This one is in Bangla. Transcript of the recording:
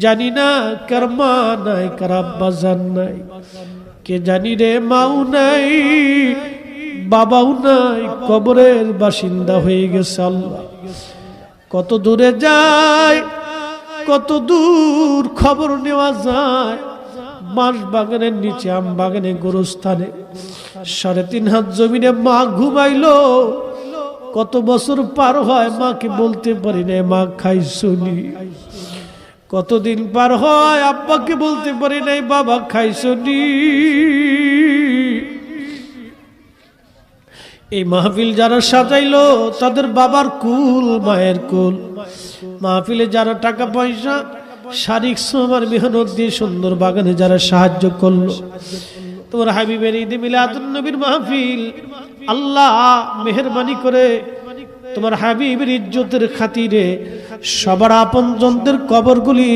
জানি না কার মা নাই, কার আব্বা জান নাই, কে জানি রে মাও নাই, বাবাও নাই, কবরের বাসিন্দা হয়ে গেছে। আল্লাহ কত দূরে যায়, কত দূর খবর নেওয়া যায়। বাঁশ বাগানের নিচে, আম বাগানে, গোরস্থানে 3.5 হাত জমিনে মা ঘুমাইলো। কত বছর পার হয়, মাকে বলতে পারি না মা খাইছনি। কতদিন পার হয়, আব্বাকে বলতে পারি নাই বাবা খাইছনি। এই মাহফিল যারা সাজাইলো তাদের বাবার কুল, মায়ের কুল। মাহফিলে যারা টাকা পয়সা, শারীরিক শ্রম আর মেহনত দিয়ে সুন্দর বাগানে যারা সাহায্য করলো, তোমার হাবিবের ঈদে মিলাদুন নবীর মাহফিল, আল্লাহ মেহেরবানি করে তোমার হাবিবের ইজ্জতের খাতিরে সবার আপনজনদের কবরগুলি